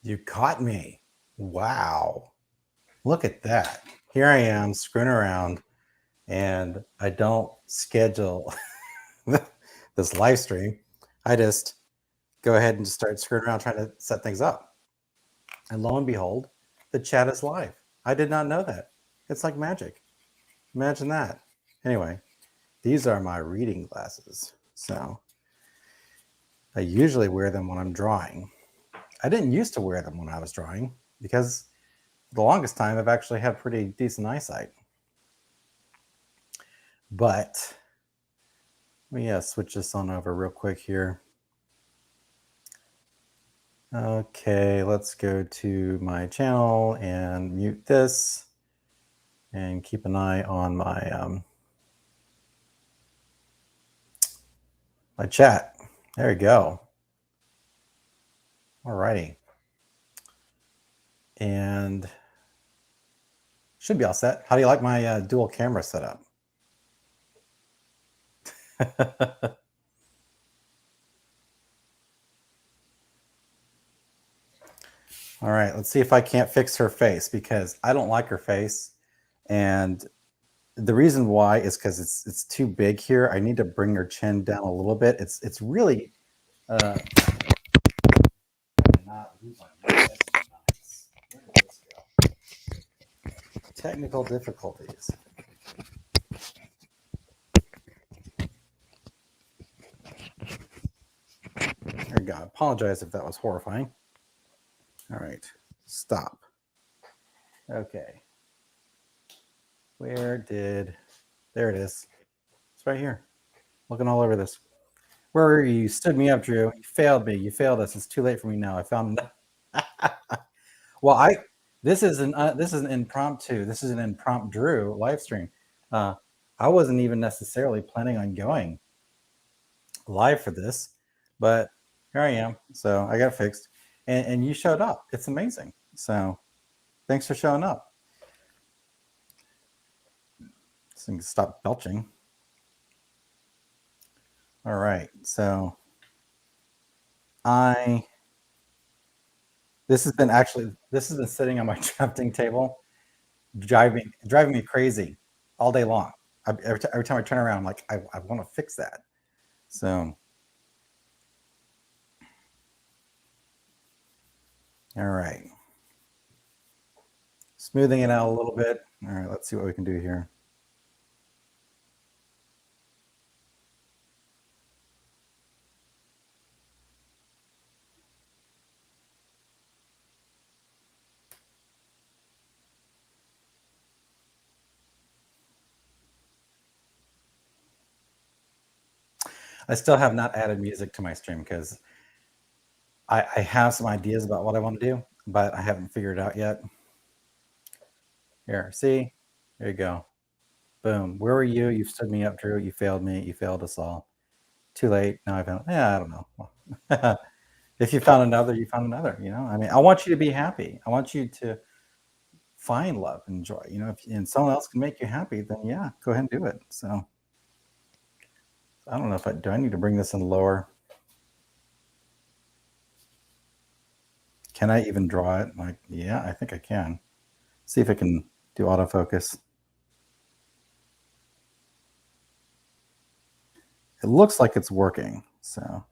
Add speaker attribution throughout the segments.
Speaker 1: You caught me. Wow. Look at that. Here I am screwing around and I don't schedule this live stream. I just go ahead and just start screwing around trying to set things up. And lo and behold, the chat is live. I did not know that. It's like magic. Imagine that. Anyway, these are my reading glasses. So I usually wear them when I'm drawing. I didn't used to wear them when I was drawing because for the longest time I've actually had pretty decent eyesight. But let me switch this on over real quick here. Okay, let's go to my channel and mute this and keep an eye on my my chat. There we go. Alrighty. And should be all set. How do you like my dual camera setup? All right, let's see if I can't fix her face because I don't like her face. And the reason why is because it's too big here. I need to bring her chin down a little bit. It's really not lose my mind. Nice. Where did this go? Technical difficulties. There we go. I apologize if that was horrifying. All right, stop. Okay. There it is. It's right here. Looking all over this. Where were you? You stood me up, Drew. You failed me. You failed us. It's too late for me now. I found. Well, this is an impromptu. This is an impromptu live stream. I wasn't even necessarily planning on going live for this, but here I am. So I got it fixed, and you showed up. It's amazing. So thanks for showing up. So you can stop belching. All right. So this has been sitting on my drafting table, driving me crazy all day long. Every time I turn around, I'm like, I want to fix that. So, all right. Smoothing it out a little bit. All right, let's see what we can do here. I still have not added music to my stream because I have some ideas about what I want to do, but I haven't figured it out yet. Here, see? There you go. Boom. Where were you? You stood me up, Drew. You failed me. You failed us all. Too late. Now I found. Yeah, I don't know. If you found another, you found another. You know, I mean, I want you to be happy. I want you to find love and joy. You know, if someone else can make you happy, then yeah, go ahead and do it. So I don't know if do I need to bring this in lower? Can I even draw it? Like, yeah, I think I can. See if I can do autofocus. It looks like it's working. So.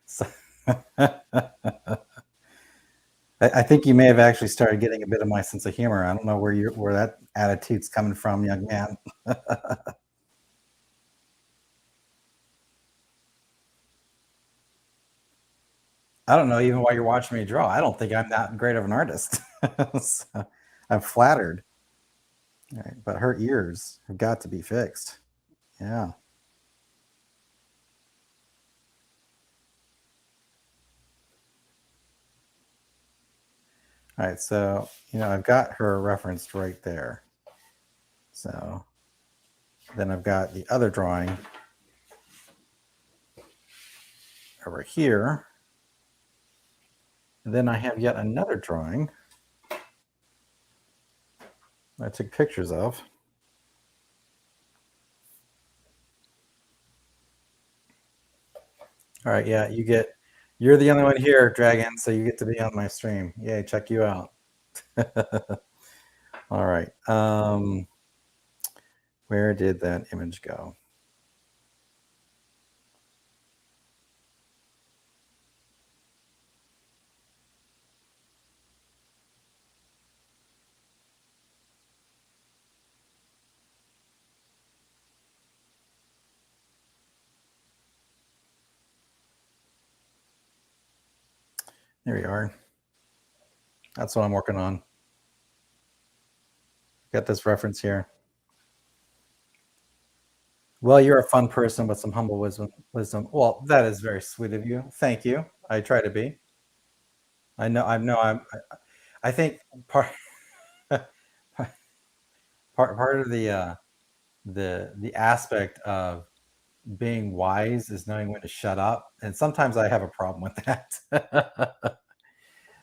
Speaker 1: So I think you may have actually started getting a bit of my sense of humor. I don't know where that attitude's coming from, young man. I don't know even why you're watching me draw. I don't think I'm that great of an artist. So, I'm flattered. All right, but her ears have got to be fixed. Yeah. All right, so I've got her referenced right there. So then I've got the other drawing over here. And then I have yet another drawing I took pictures of. All right, yeah, you're the only one here, Dragon, so you get to be on my stream. Yay, check you out. All right. Where did that image go? There we are. That's what I'm working on. Got this reference here. Well, you're a fun person with some humble wisdom. Well, that is very sweet of you. Thank you. I try to be. I know. I think part part of the aspect of being wise is knowing when to shut up, and sometimes I have a problem with that.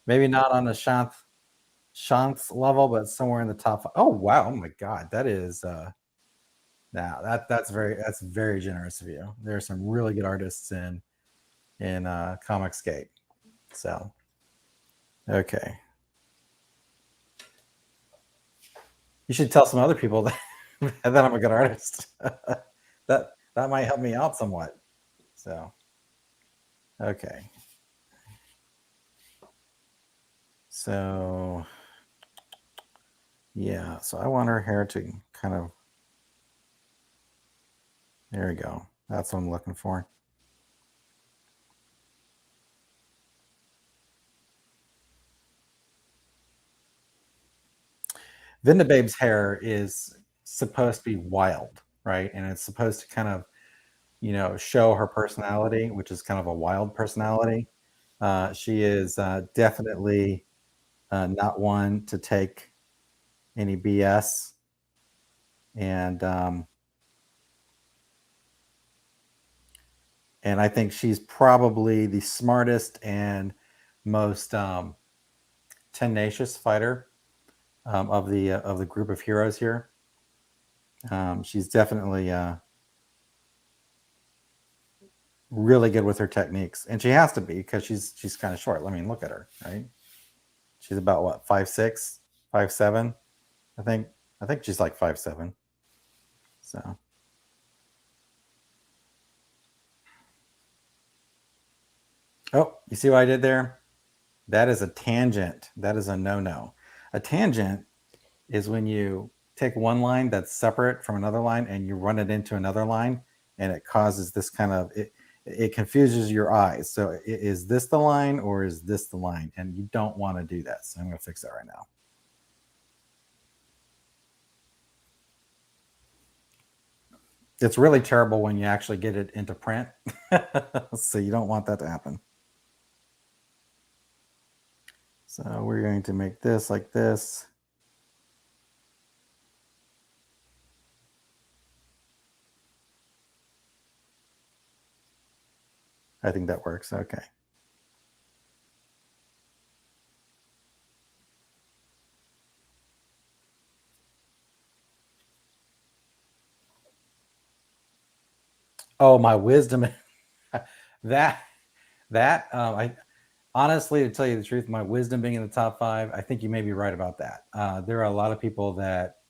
Speaker 1: Maybe not on the Shanth level, but somewhere in the top. Oh wow! Oh my god, that is now that's very generous of you. There are some really good artists in Comicsgate. So okay, you should tell some other people that, that I'm a good artist. that might help me out somewhat. So okay, so yeah, so I want her hair to kind of. There we go. That's what I'm looking for. Vindibabe's hair is supposed to be wild, right? And it's supposed to kind of, show her personality, which is kind of a wild personality. She is definitely not one to take any BS. And I think she's probably the smartest and most tenacious fighter of the group of heroes here. She's definitely really good with her techniques, and she has to be because she's kind of short. I mean, look at her, right? She's about what, 5'6", 5'7"? I think she's like 5'7". So oh, you see what I did there? That is a tangent. That is a no-no. A tangent is when you take one line that's separate from another line and you run it into another line, and it causes this kind of it confuses your eyes. So is this the line or is this the line? And you don't want to do that. So I'm going to fix that right now. It's really terrible when you actually get it into print. So you don't want that to happen. So we're going to make this like this. I think that works. Okay. Oh, my wisdom. that I honestly, to tell you the truth, my wisdom being in the top 5, I think you may be right about that. There are a lot of people that,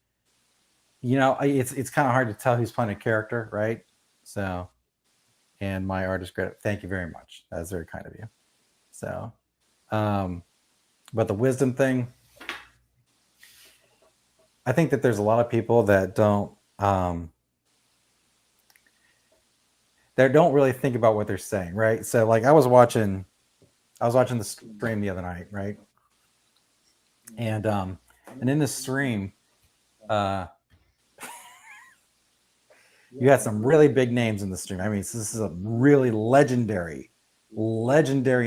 Speaker 1: it's kind of hard to tell who's playing a character, right? So, and my artist credit, thank you very much. That's very kind of you. So, but the wisdom thing, I think that there's a lot of people that don't really think about what they're saying, right? So, like, I was watching I was watching the stream the other night, right? And in the stream, uh, you had some really big names in the stream. I mean, this is a really legendary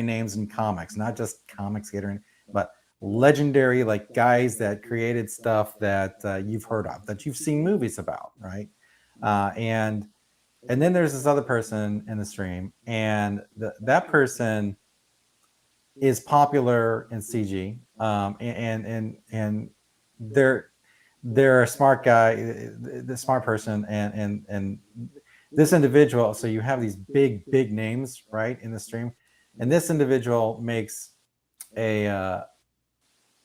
Speaker 1: names in comics, not just comics catering, but legendary, like guys that created stuff that you've heard of, that you've seen movies about, right? And then there's this other person in the stream, and that person is popular in CG, and they're a smart guy, the smart person, and this individual. So you have these big names, right, in the stream, and this individual makes a,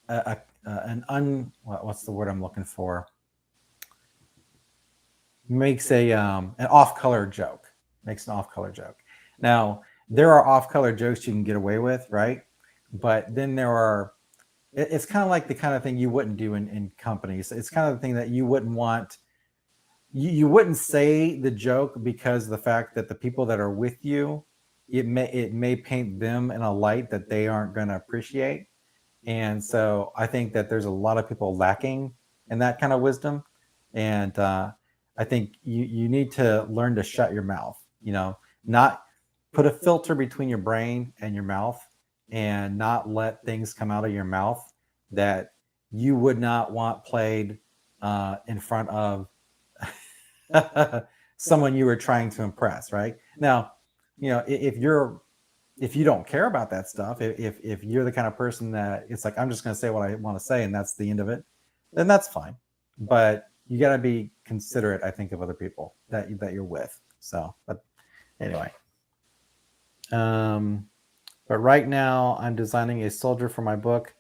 Speaker 1: what's the word I'm looking for? Makes an off-color joke. Makes an off-color joke. Now there are off-color jokes you can get away with, right? But then there are. It's kind of like the kind of thing you wouldn't do in companies. It's kind of the thing that you wouldn't want. You wouldn't say the joke because of the fact that the people that are with you, it may paint them in a light that they aren't going to appreciate. And so I think that there's a lot of people lacking in that kind of wisdom. And I think you need to learn to shut your mouth, not put a filter between your brain and your mouth, and not let things come out of your mouth that you would not want played in front of someone you were trying to impress, right? Now, if you don't care about that stuff, if you're the kind of person that it's like, I'm just going to say what I want to say and that's the end of it, then that's fine. But you got to be considerate, I think, of other people that you're with. So, but anyway, but right now I'm designing a soldier for my book.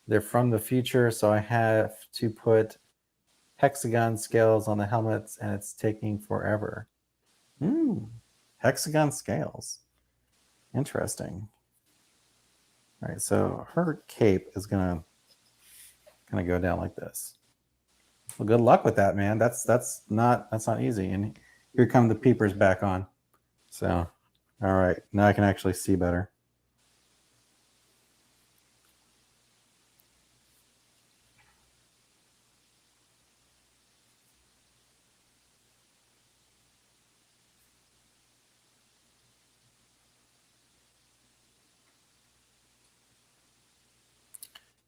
Speaker 1: They're from the future, so I have to put hexagon scales on the helmets, and it's taking forever. Hexagon scales. Interesting. All right, so her cape is gonna go down like this. Well, good luck with that, man. That's not easy. And here come the peepers back on. So, all right, now I can actually see better.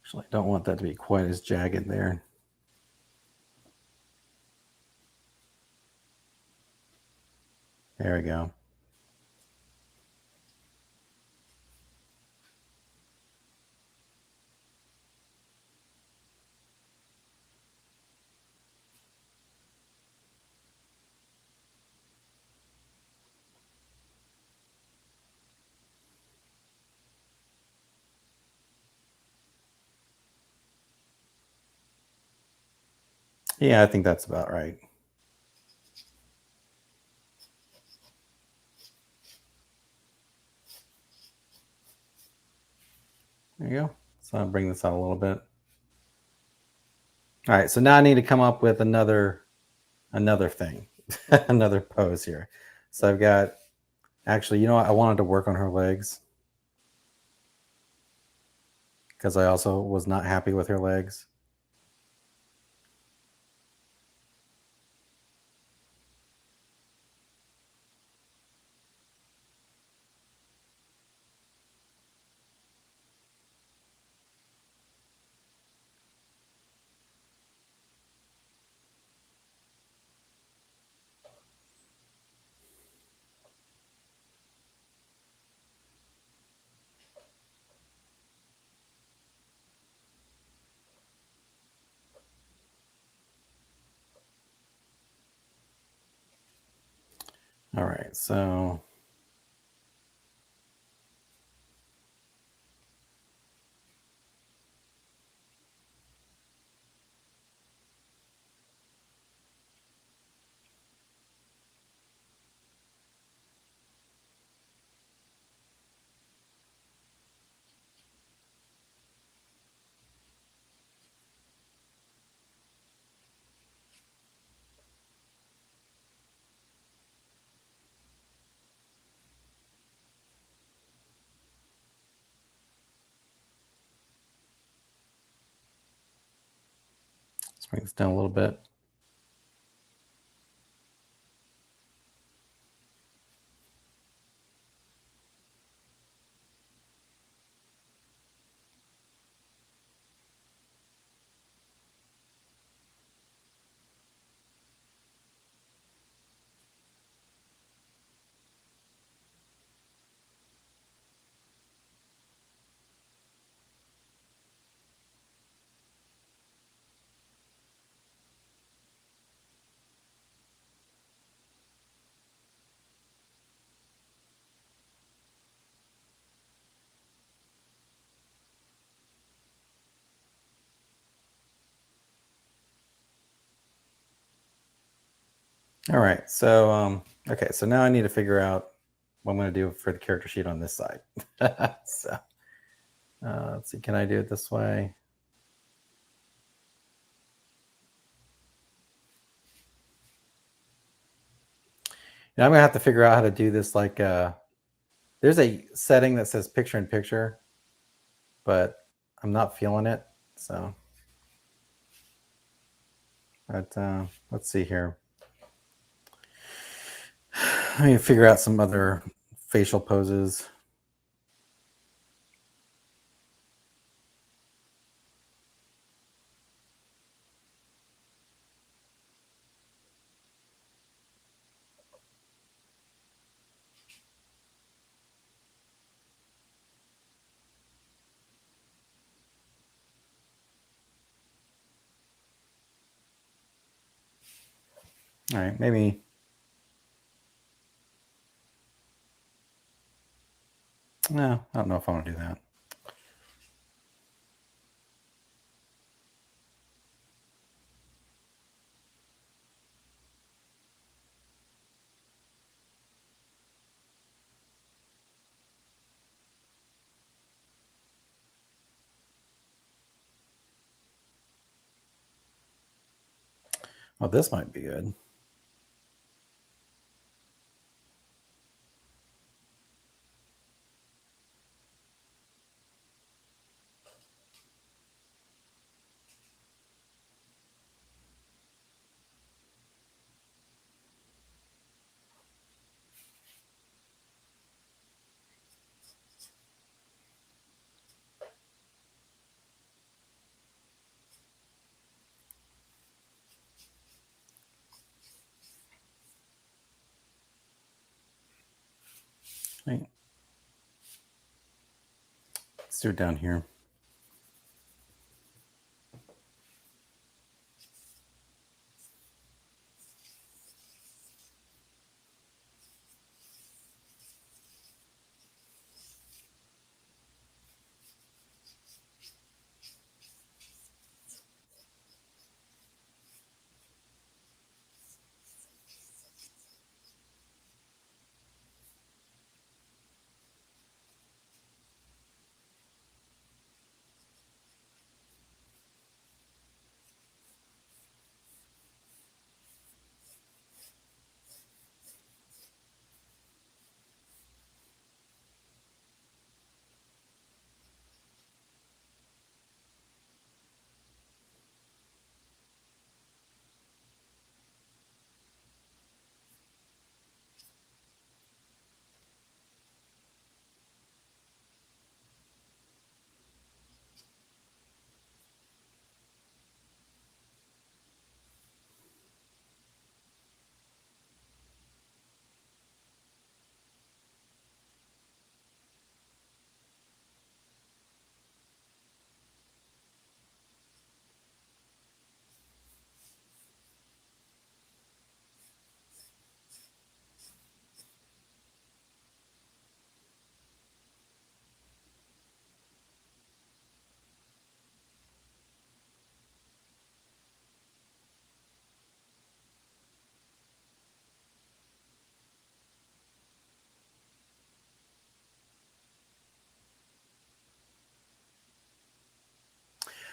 Speaker 1: Actually, I don't want that to be quite as jagged there. There we go. Yeah, I think that's about right. There you go. So I'll bring this out a little bit. All right, so now I need to come up with another thing, another pose here. So I've got, actually, what? I wanted to work on her legs because I also was not happy with her legs. All right, so Bring this down a little bit. All right, so okay, so now I need to figure out what I'm going to do for the character sheet on this side. So let's see, can I do it this way? Now I'm going to have to figure out how to do this. Like, there's a setting that says picture in picture, but I'm not feeling it. So, but let's see here. I need to figure out some other facial poses. All right, maybe. No, I don't know if I want to do that. Oh, this might be good. Right. Let's do it down here.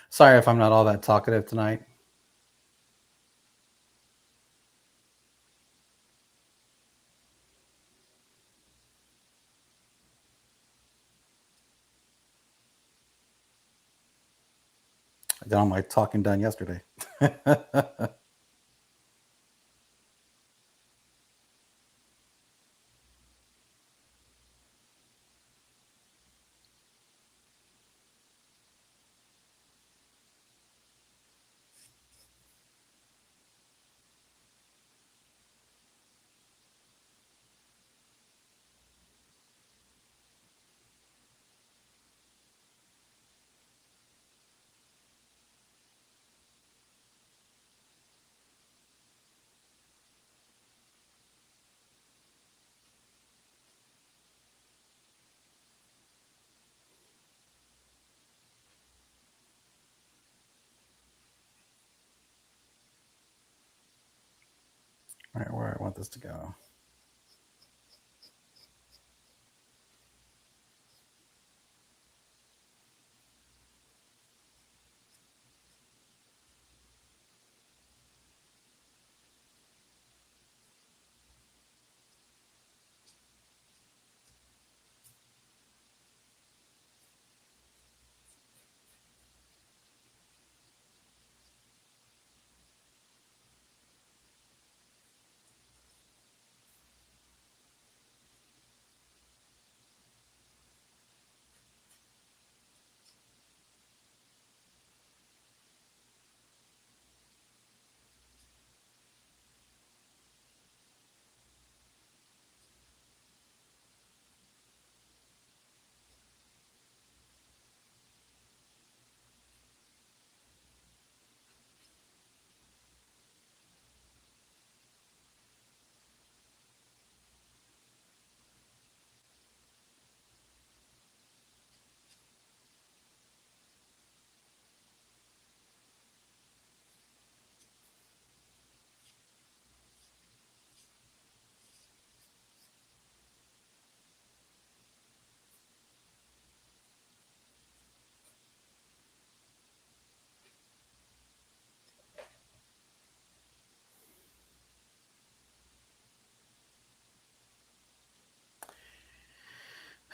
Speaker 1: Sorry if I'm not all that talkative tonight. I got all my talking done yesterday. All right, where I want this to go.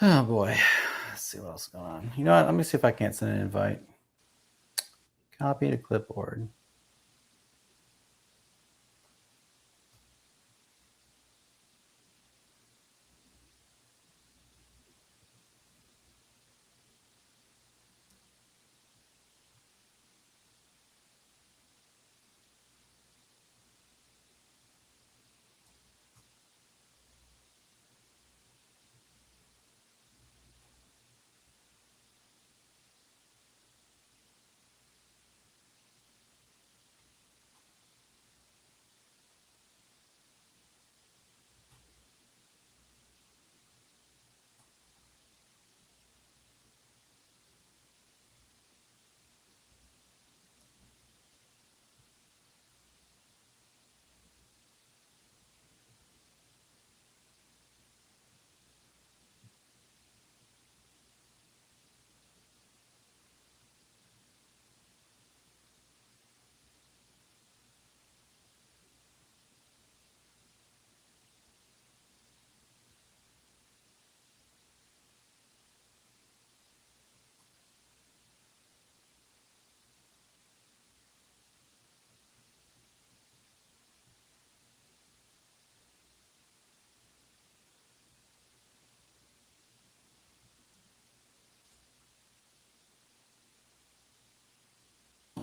Speaker 1: Oh boy. Let's see what else is going on. You know what? Let me see if I can't send an invite. Copy to clipboard.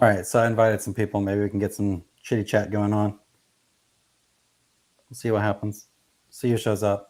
Speaker 1: All right, so I invited some people. Maybe we can get some chitty chat going on. We'll see what happens. See who shows up.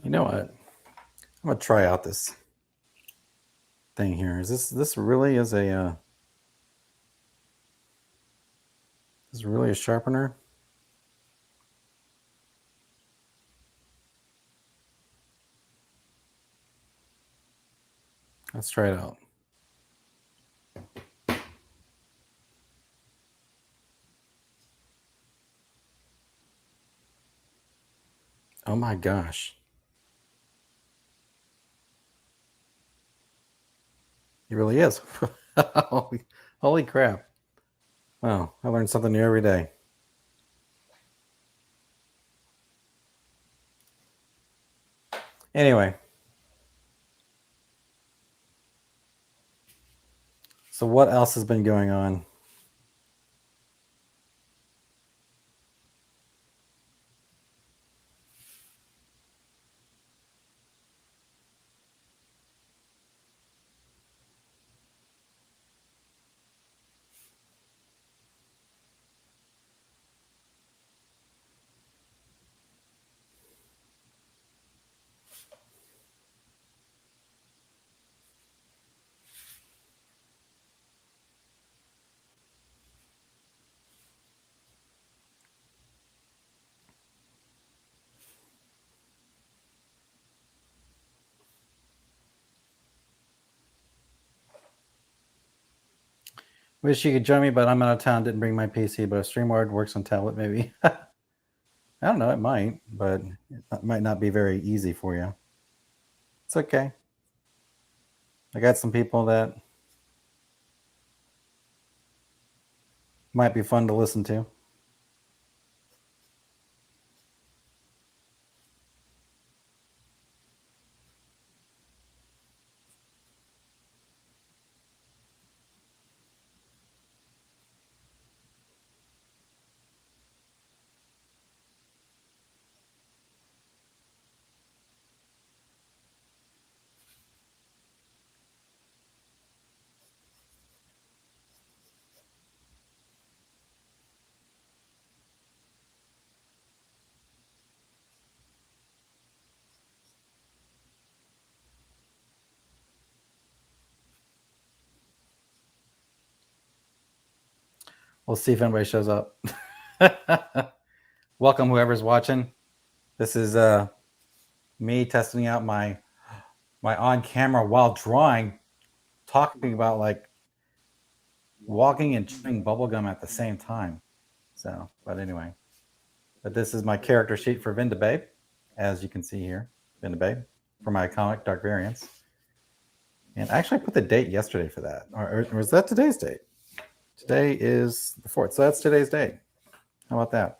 Speaker 1: You know what? I'm gonna try out this thing here. Is this really is a is really a sharpener? Let's try it out. Oh my gosh. He really is. Holy crap. Wow, I learn something new every day. Anyway. So what else has been going on? Wish you could join me, but I'm out of town. Didn't bring my PC, but a StreamYard works on tablet, maybe. I don't know. It might, but it might not be very easy for you. It's okay. I got some people that might be fun to listen to. We'll see if anybody shows up. Welcome, whoever's watching. This is me testing out my on camera while drawing, talking about like walking and chewing bubblegum at the same time. So, but anyway, but this is my character sheet for Vindibabe, as you can see here, Vindibabe, for my comic Dark Variants. And I actually put the date yesterday for that, or was that today's date? Today is the 4th, so that's today's date. How about that?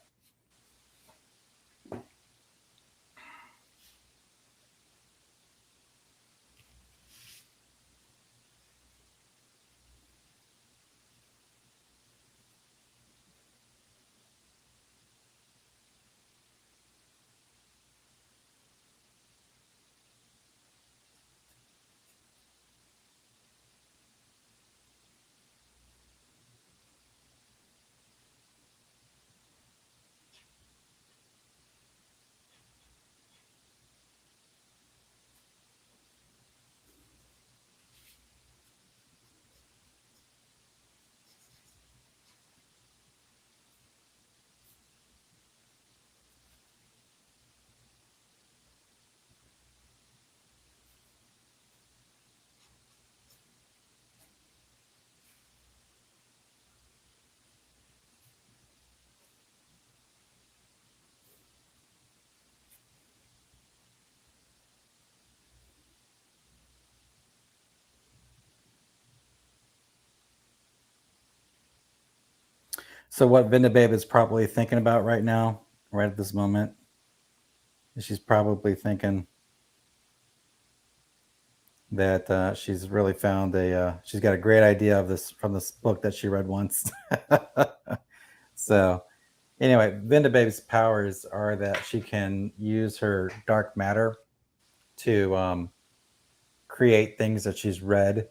Speaker 1: So what Vindibabe is probably thinking about right now, right at this moment, is she's probably thinking that she's really found she's got a great idea of this from this book that she read once. So anyway, Vindibabe's powers are that she can use her dark matter to create things that she's read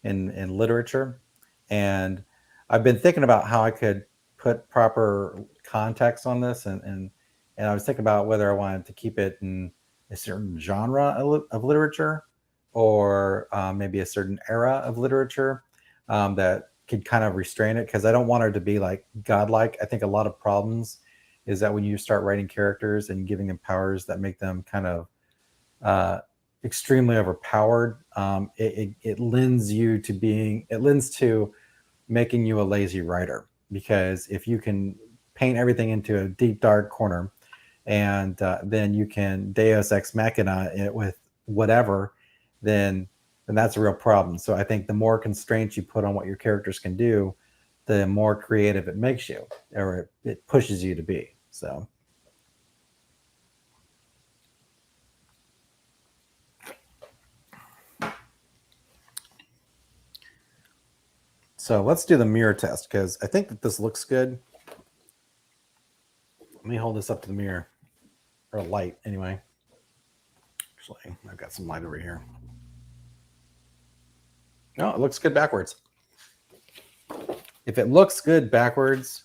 Speaker 1: in literature. And I've been thinking about how I could put proper context on this, and I was thinking about whether I wanted to keep it in a certain genre of literature, or maybe a certain era of literature that could kind of restrain it, because I don't want her to be like godlike. I think a lot of problems is that when you start writing characters and giving them powers that make them kind of extremely overpowered, it lends to making you a lazy writer, because if you can paint everything into a deep dark corner, and then you can Deus ex machina it with whatever, then that's a real problem. So I think the more constraints you put on what your characters can do, the more creative it makes you, or it pushes you to be. So let's do the mirror test, because I think that this looks good. Let me hold this up to the mirror, or light anyway. Actually, I've got some light over here. No, it looks good backwards. If it looks good backwards,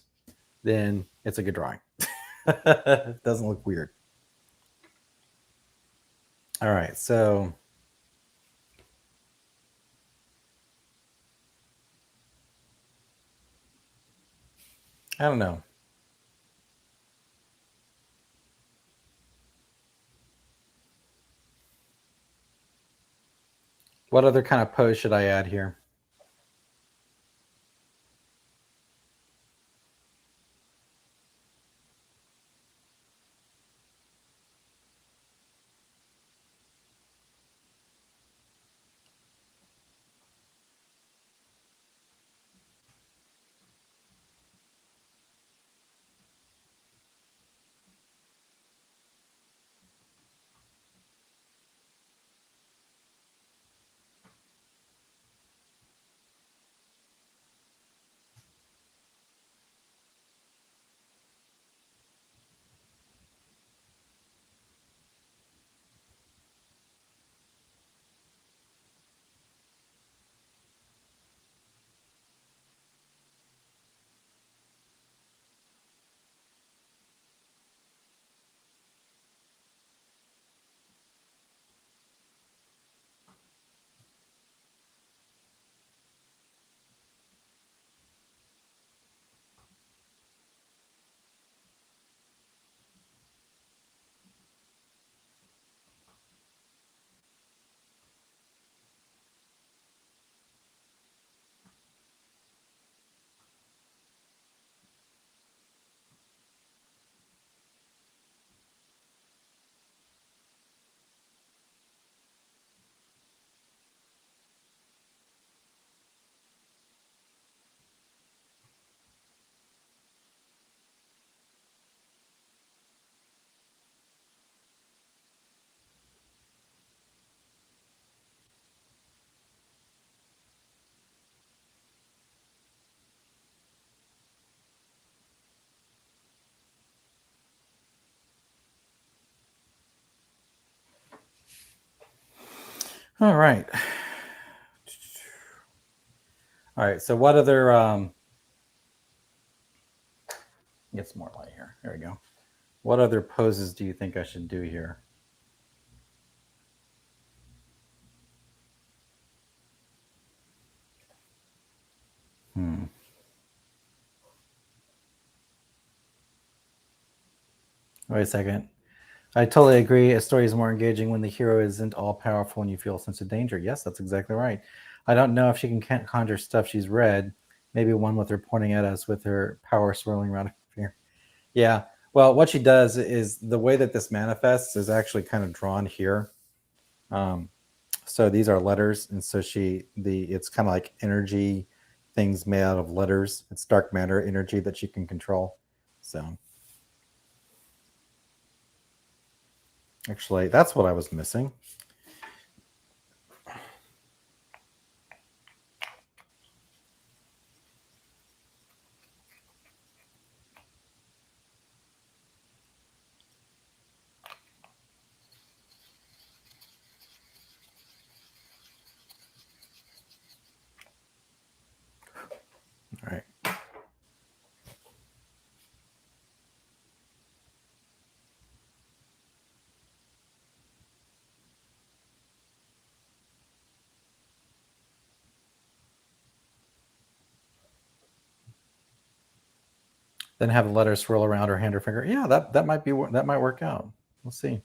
Speaker 1: then it's a good drawing. It doesn't look weird. All right, so I don't know. What other kind of pose should I add here? All right. All right, so what other get some more light here. There we go. What other poses do you think I should do here? Wait a second. I totally agree. A story is more engaging when the hero isn't all powerful and you feel a sense of danger. Yes, that's exactly right. I don't know if she can conjure stuff she's read. Maybe one with her pointing at us with her power swirling around her finger. Yeah. Well, what she does is the way that this manifests is actually kind of drawn here. So these are letters, and so it's kind of like energy things made out of letters. It's dark matter energy that she can control. So actually, that's what I was missing. All right. Then have the letters swirl around her hand or finger. Yeah, that might work out. We'll see.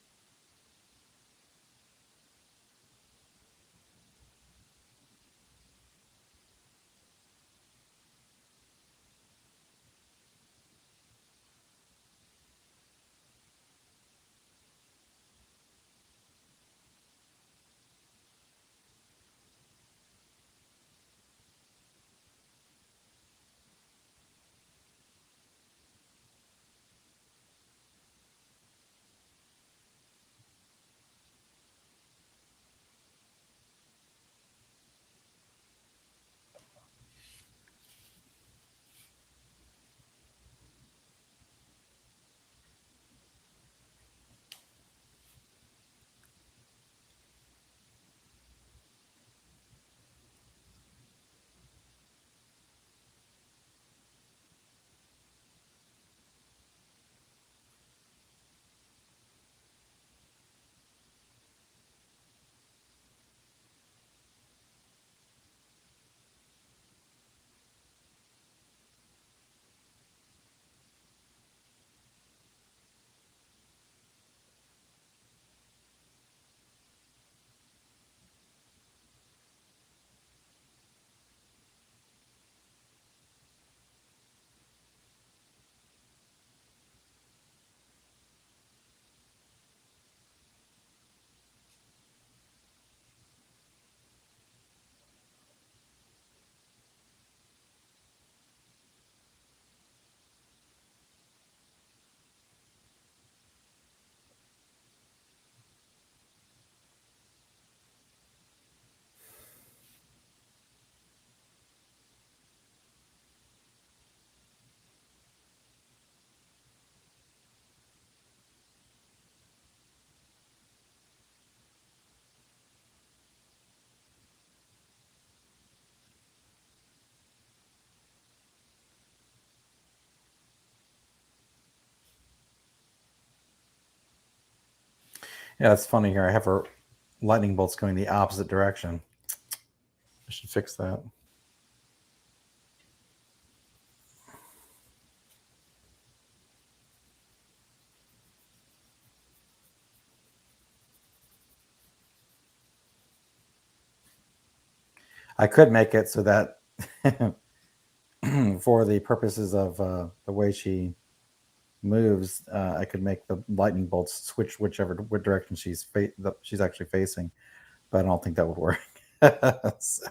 Speaker 1: Yeah, it's funny here. I have her lightning bolts going the opposite direction. I should fix that. I could make it so that for the purposes of the way she moves, I could make the lightning bolts switch what direction she's actually facing, but I don't think that would work. So,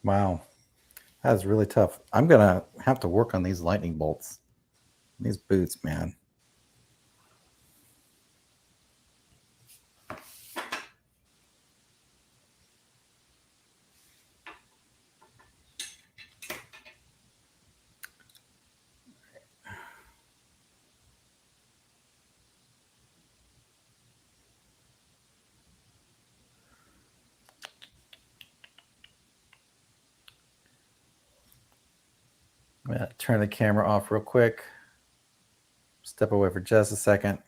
Speaker 1: wow, that's really tough. I'm gonna have to work on these lightning bolts, these boots, man. I'm gonna turn the camera off real quick. Step away for just a second.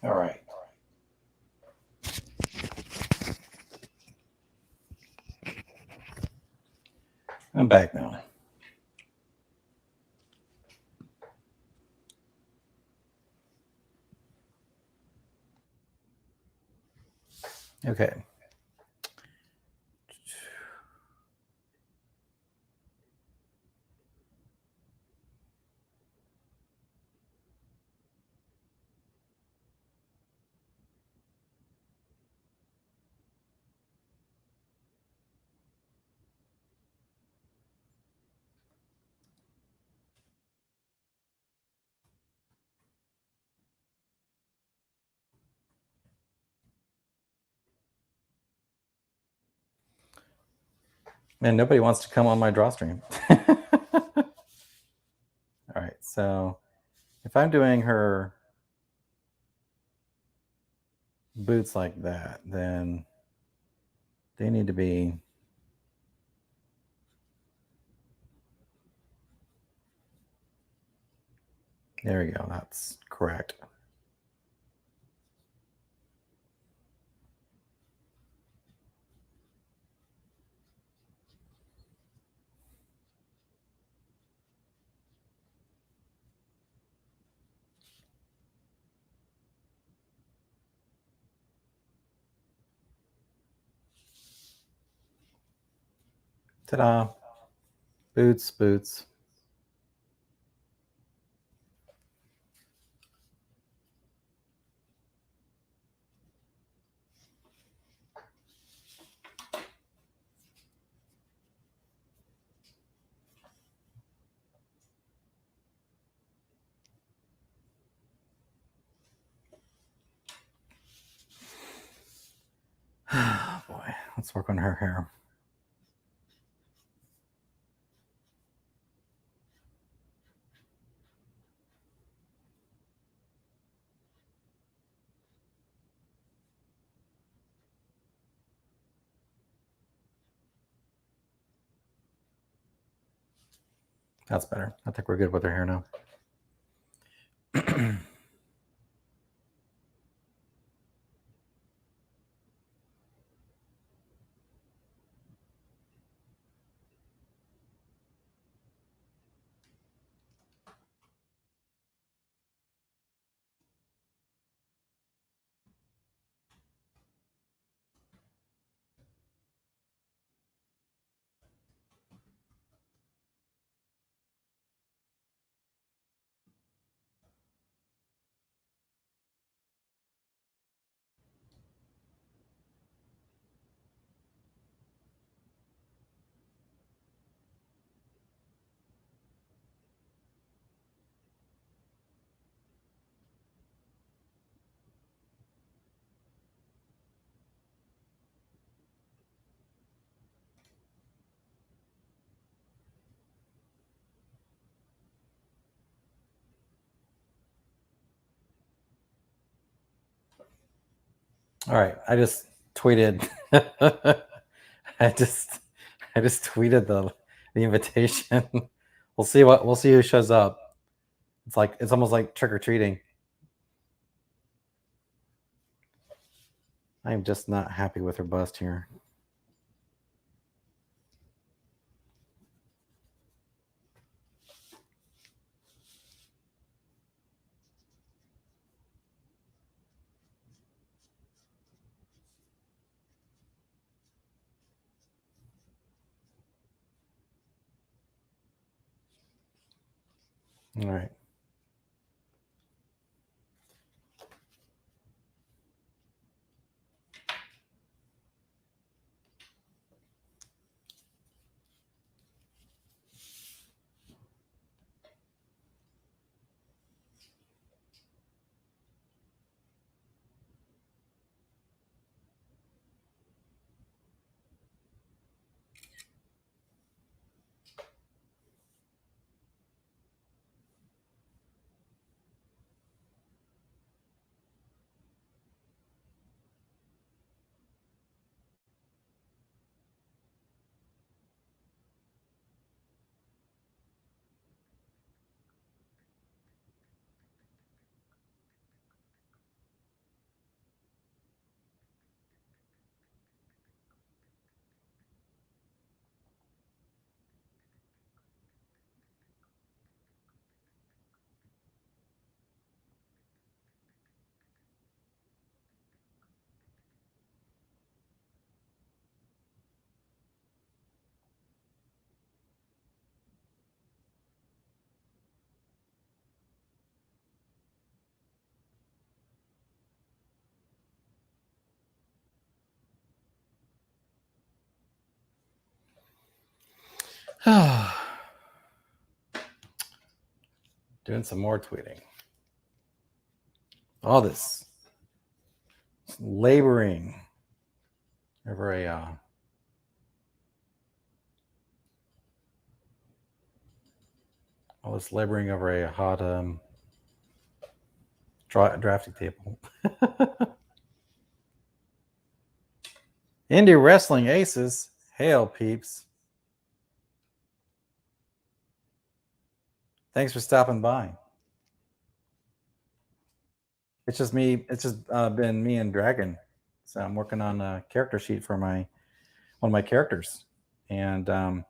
Speaker 1: All right. I'm back now. Okay. Man, nobody wants to come on my Drawstream. All right, so if I'm doing her boots like that, then they need to be there. We go. That's correct. Ta-da! Boots, boots. Let's work on her hair. That's better. I think we're good with her hair now. All right, I just tweeted. I just tweeted the invitation. We'll see who shows up. It's almost like trick or treating. I am just not happy with her bust here. All right. Doing some more tweeting. All this laboring over a hot drafting table. Indie Wrestling Aces. Hail, peeps. Thanks for stopping by. It's just me. It's just been me and Dragon. So I'm working on a character sheet for one of my characters, and I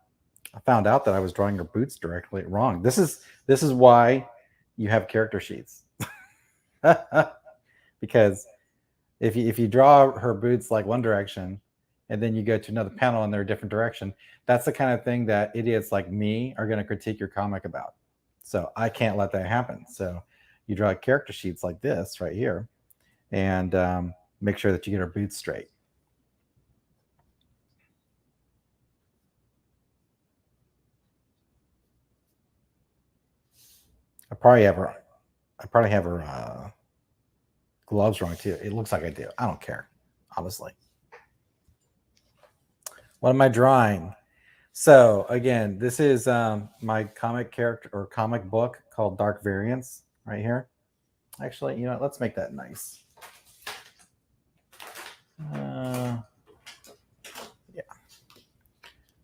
Speaker 1: found out that I was drawing her boots directly wrong. This is why you have character sheets, because if you draw her boots like one direction, and then you go to another panel and they're a different direction, that's the kind of thing that idiots like me are going to critique your comic about. So I can't let that happen. So you draw character sheets like this right here, and make sure that you get her boots straight. I probably have her gloves wrong too. It looks like I do. I don't care, honestly. What am I drawing? So again, this is my comic character or comic book called Dark Variants right here. Actually, you know, let's make that nice. Yeah.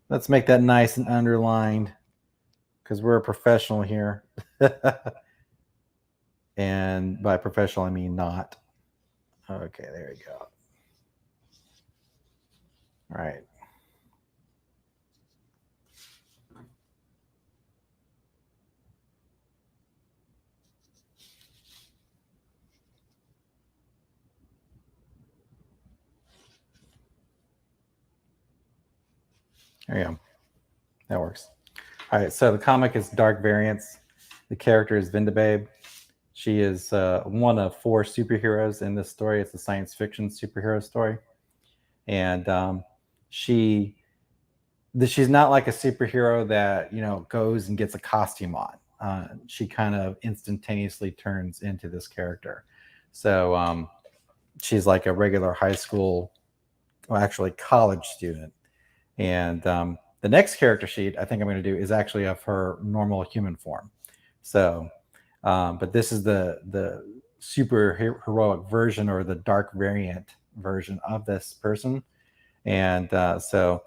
Speaker 1: Let's make that nice and underlined because we're a professional here. And by professional, I mean not. Okay, there you go. All right. There you go. That works. All right, so the comic is Dark Variants. The character is Vindibabe. She is one of 4 superheroes in this story. It's a science fiction superhero story. And she's not like a superhero that, you know, goes and gets a costume on. She kind of instantaneously turns into this character. So she's like a regular high school, well, actually college student. And the next character sheet I think I'm going to do is actually of her normal human form. So, but this is the super heroic version or the dark variant version of this person. And so,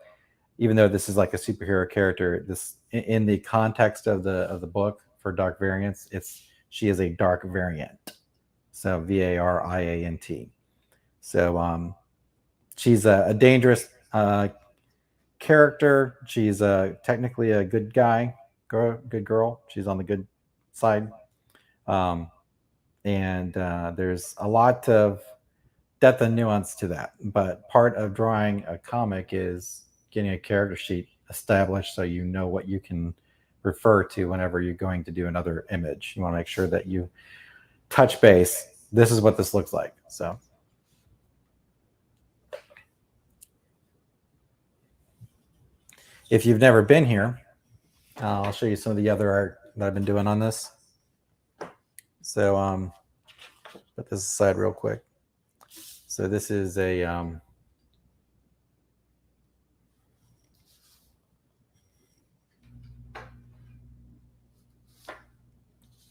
Speaker 1: even though this is like a superhero character, this in the context of the book for Dark Variants, she is a dark variant. So Variant. So she's a dangerous character. She's technically a good girl. She's on the good side. And there's a lot of depth and nuance to that. But part of drawing a comic is getting a character sheet established so you know what you can refer to whenever you're going to do another image. You want to make sure that you touch base. This is what this looks like. So if you've never been here, I'll show you some of the other art that I've been doing on this. So put this aside real quick. So this is a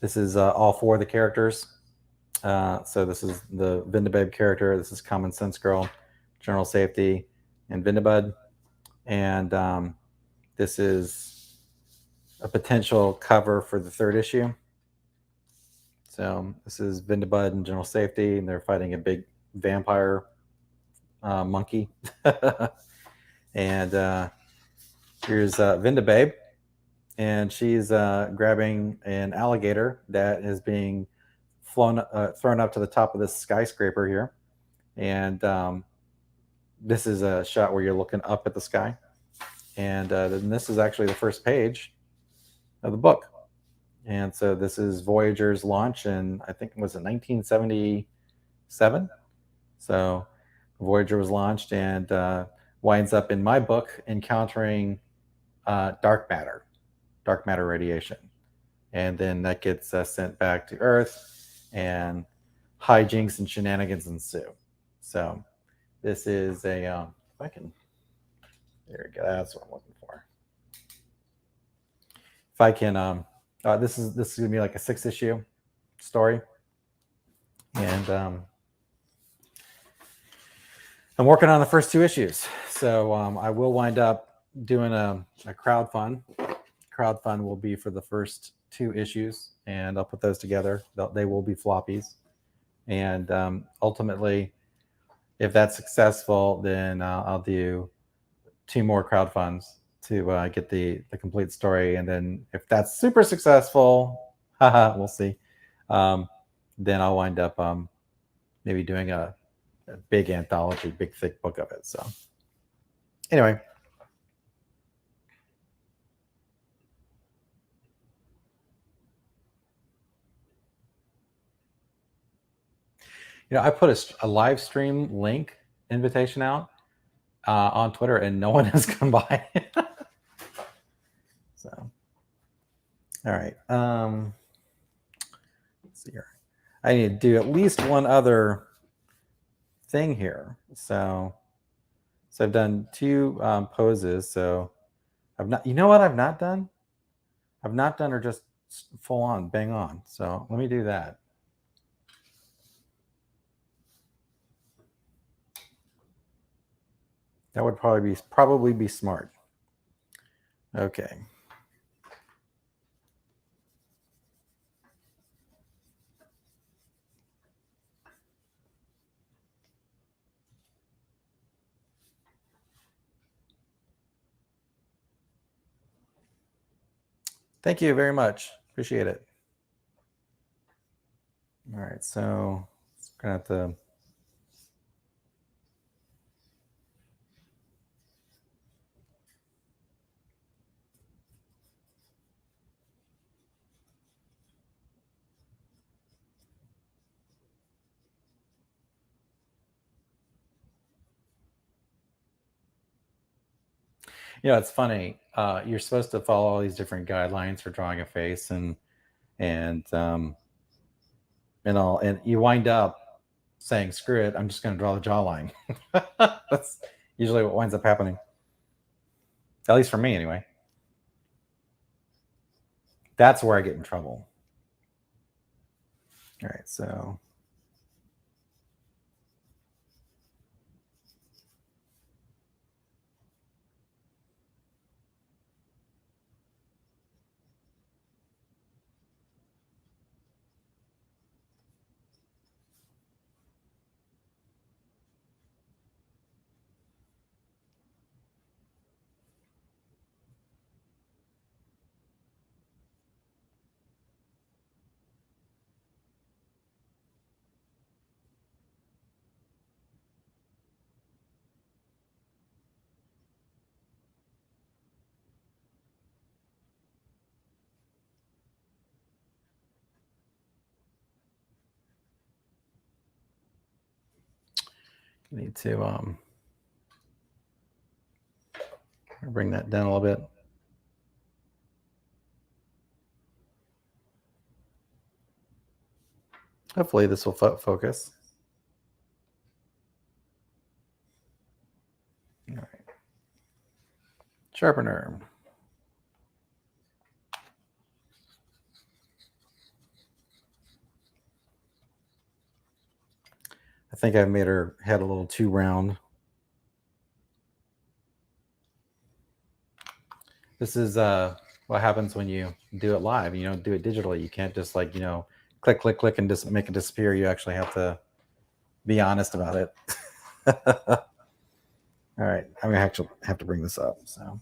Speaker 1: this is all 4 of the characters. So this is the Vindibabe character. This is Common Sense Girl, General Safety, and Vindibud. And this is a potential cover for the 3rd issue. So this is Vindibud and General Safety, and they're fighting a big vampire monkey. And here's Vindibabe, and she's grabbing an alligator that is being thrown up to the top of this skyscraper here. And this is a shot where you're looking up at the sky. And then this is actually the first page of the book. And so this is Voyager's launch, and I think it was in 1977. So Voyager was launched and winds up in my book encountering dark matter radiation. And then that gets sent back to Earth, and hijinks and shenanigans ensue. So this is a, if I can, there we go, that's what I'm looking for. If I can, this is gonna be like a 6-issue story. And I'm working on the first 2 issues. So I will wind up doing a crowdfund. Crowdfund will be for the first 2 issues, and I'll put those together. They will be floppies. And ultimately, if that's successful, then I'll do 2 more crowdfunds to get the complete story. And then if that's super successful, we'll see. Then I'll wind up maybe doing a big anthology, big thick book of it. So anyway. You know, I put a live stream link invitation out on Twitter, and no one has come by. So, all right. Let's see here. I need to do at least one other thing here. So So I've done two poses. So I've not, you know what I've not done? I've not done or just full on, bang on. So let me do that. That would probably be smart. Okay. Thank you very much. Appreciate it. All right, so it's gonna have to. You know, it's funny. You're supposed to follow all these different guidelines for drawing a face, and all, and you wind up saying, "Screw it! I'm just going to draw the jawline." That's usually what winds up happening. At least for me, anyway. That's where I get in trouble. All right, so I need to bring that down a little bit. Hopefully, this will focus. All right, sharpener. I think I made her head a little too round. This is what happens when you do it live. You don't do it digitally. You can't just like, click, click, click, and just make it disappear. You actually have to be honest about it. All right, I'm gonna actually have to bring this up. So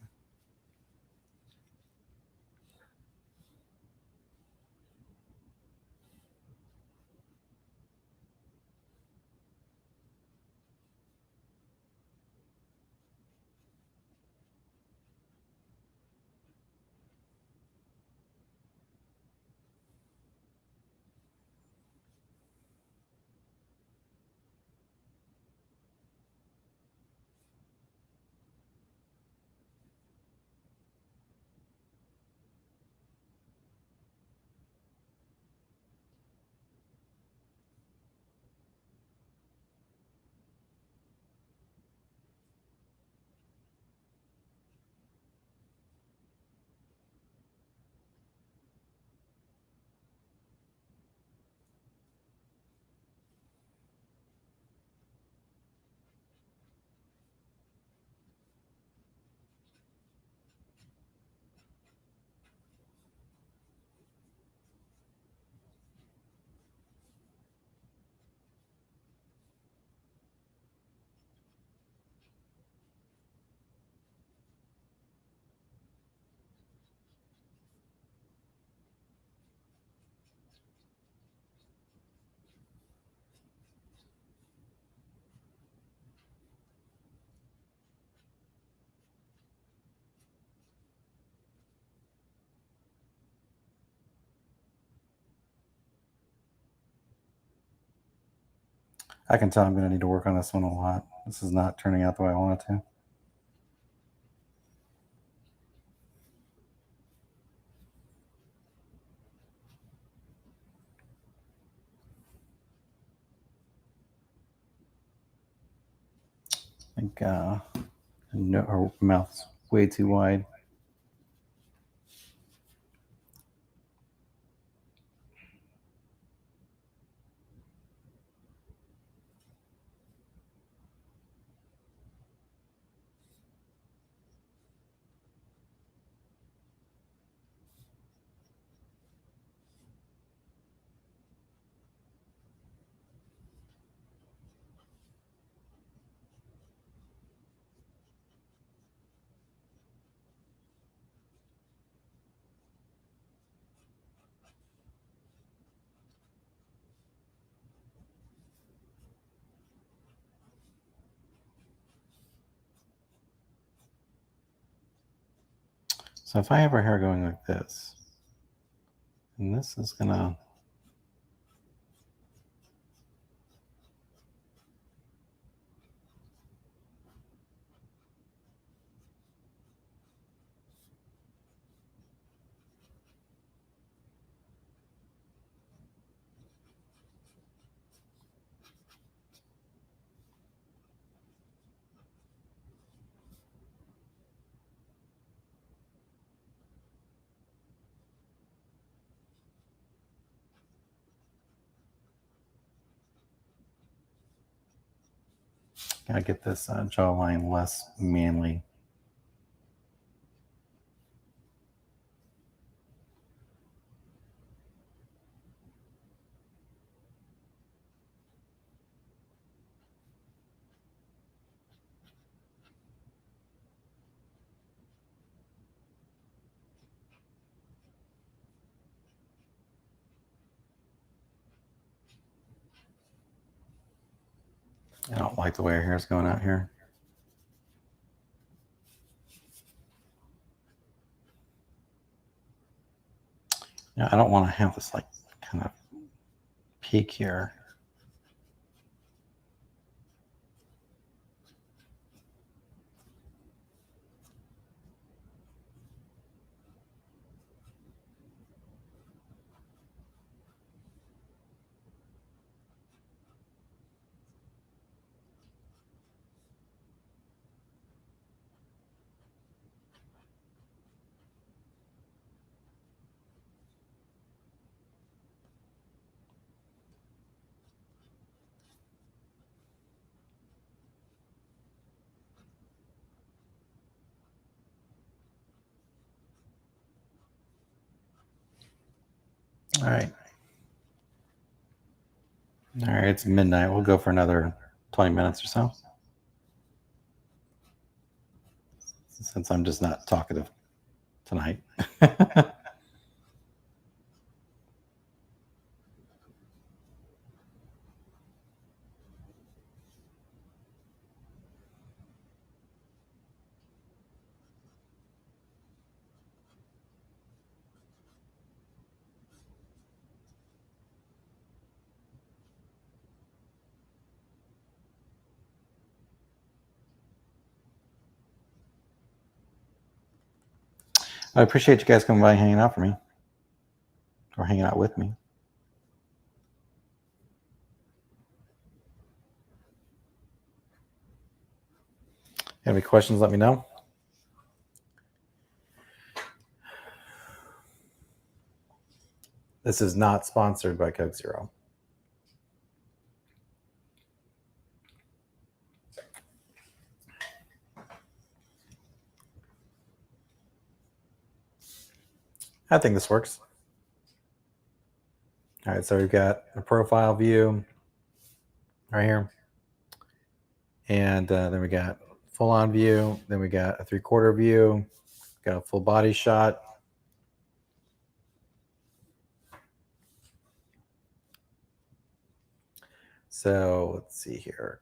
Speaker 1: I can tell I'm gonna need to work on this one a lot. This is not turning out the way I want it to. I think No, her mouth's way too wide. So if I have her hair going like this, and this is gonna, gotta get this jawline less manly. I don't like the way her hair's going out here. Yeah, I don't want to have this like kind of peak here. All right. All right, it's midnight. We'll go for another 20 minutes or so. Since I'm just not talkative tonight. I appreciate you guys coming by and hanging out for me, or hanging out with me. Have any questions, let me know. This is not sponsored by Coke Zero. I think this works. All right, so we've got a profile view right here. And then we got full on view. Then we got a 3/4 view. Got a full body shot. So let's see here.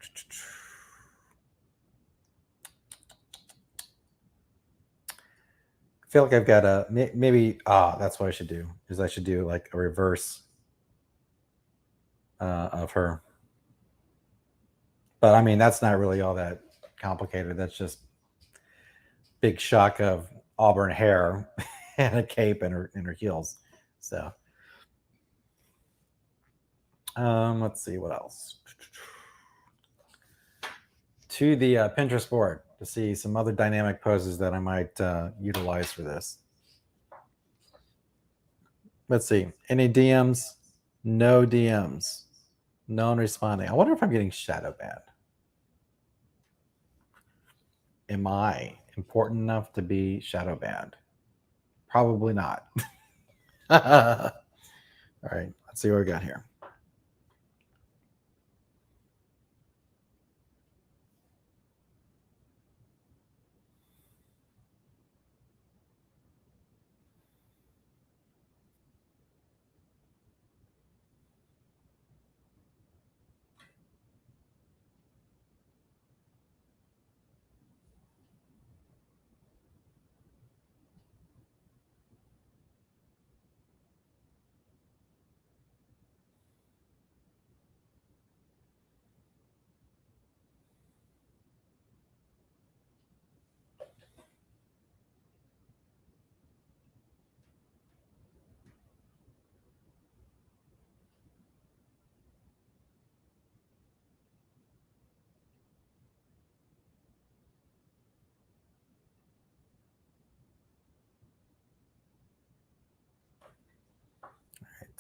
Speaker 1: I feel like I've got a maybe. That's what I should do. Is I should do like a reverse of her. But I mean, that's not really all that complicated. That's just big shock of auburn hair and a cape and her heels. So let's see what else. To the Pinterest board. to see some other dynamic poses that I might utilize for this. Let's see. Any DMs? No DMs. No one responding. I wonder if I'm getting shadow banned. Am I important enough to be shadow banned? Probably not. All right, let's see what we got here.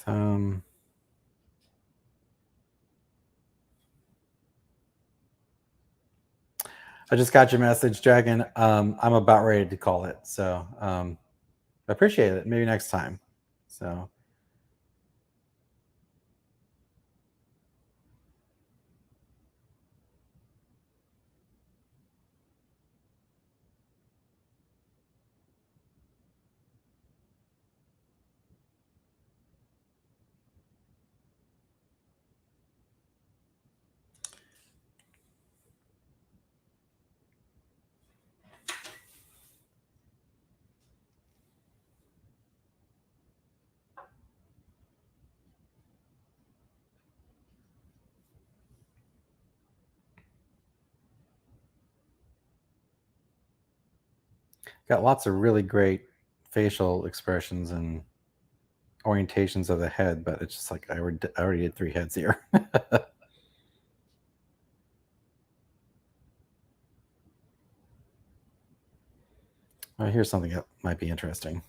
Speaker 1: All right, I just got your message, Dragon. I'm about ready to call it, so I appreciate it. Maybe next time. So got lots of really great facial expressions and orientations of the head, but it's just like I already did 3 heads here. Here's something that might be interesting.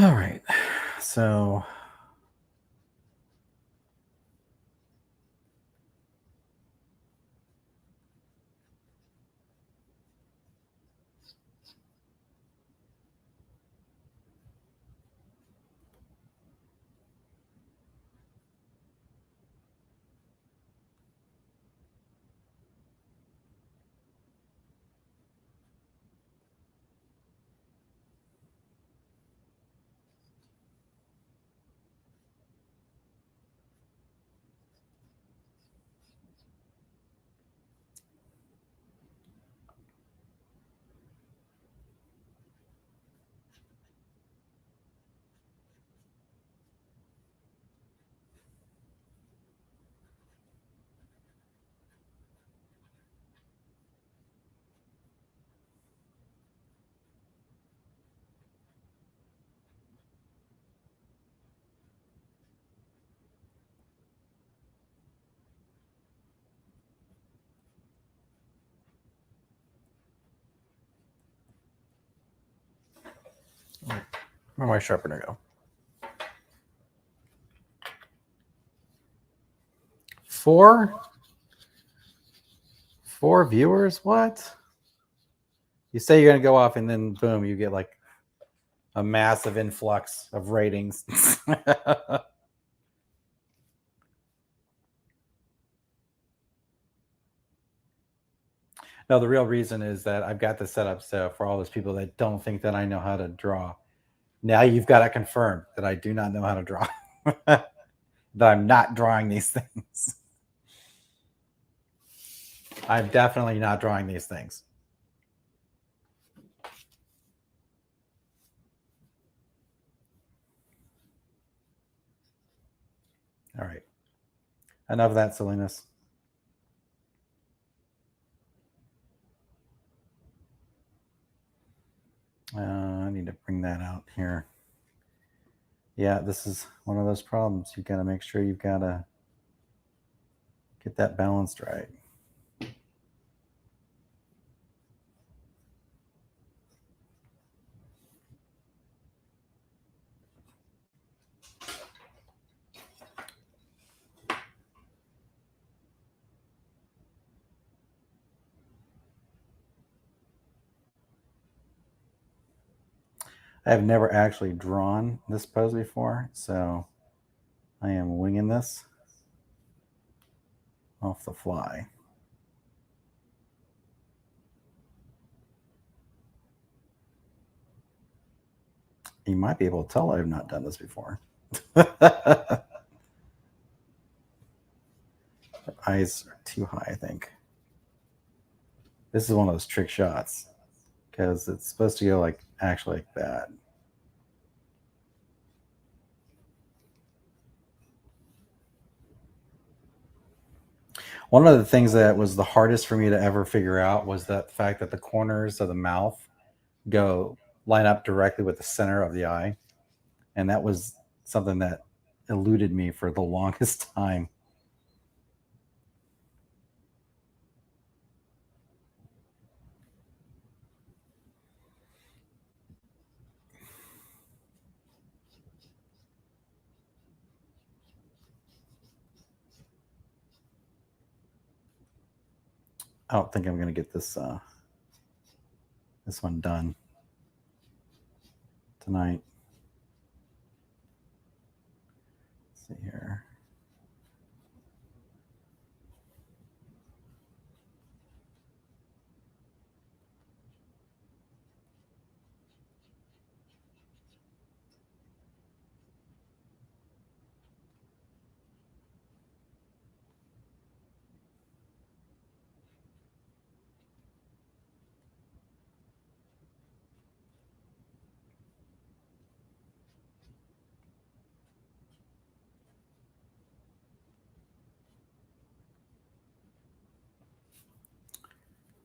Speaker 1: All right. So where'd my sharpener go? Four viewers? What? You say you're gonna go off, and then boom, you get like a massive influx of ratings. No, the real reason is that I've got this set up so for all those people that don't think that I know how to draw. Now you've got it confirmed that I do not know how to draw. That I'm not drawing these things. I'm definitely not drawing these things. All right. Enough of that silliness. I need to bring that out here. Yeah, this is one of those problems. You've got to make sure you've got to get that balanced right. I have never actually drawn this pose before, so I am winging this off the fly. You might be able to tell I have not done this before. Eyes are too high, I think. This is one of those trick shots because it's supposed to go like actually like that. One of the things that was the hardest for me to ever figure out was that fact that the corners of the mouth go line up directly with the center of the eye. And that was something that eluded me for the longest time. I don't think I'm going to get this one done tonight. Let's see here.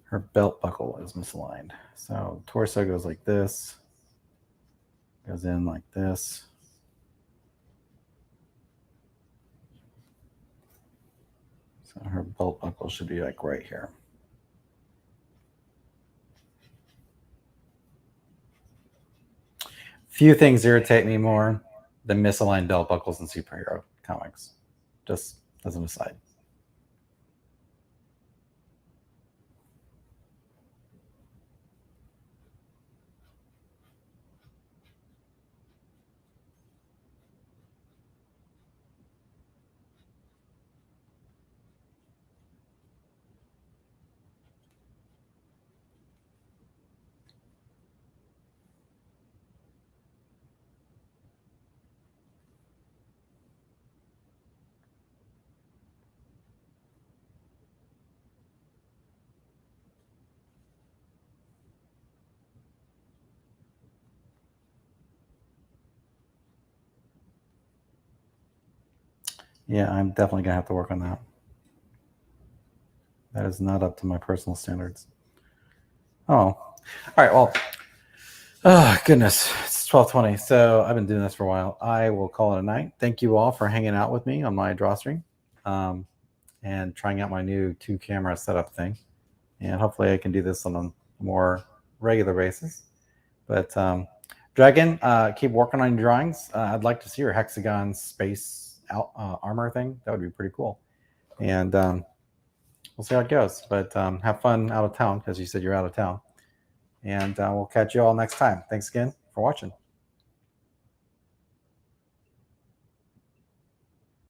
Speaker 1: Her belt buckle is misaligned. So torso goes like this, goes in like this. So her belt buckle should be like right here. Few things irritate me more than misaligned belt buckles in superhero comics. Just as an aside. Yeah, I'm definitely gonna have to work on that. That is not up to my personal standards. Oh, all right. Well, oh goodness, it's 12:20. So I've been doing this for a while. I will call it a night. Thank you all for hanging out with me on my Drawstream, and trying out my new 2-camera setup thing. And hopefully, I can do this on a more regular basis. But Dragon, keep working on your drawings. I'd like to see your hexagon space armor thing. That would be pretty cool. And we'll see how it goes. But have fun out of town, because you said you're out of town. And we'll catch you all next time. Thanks again for watching.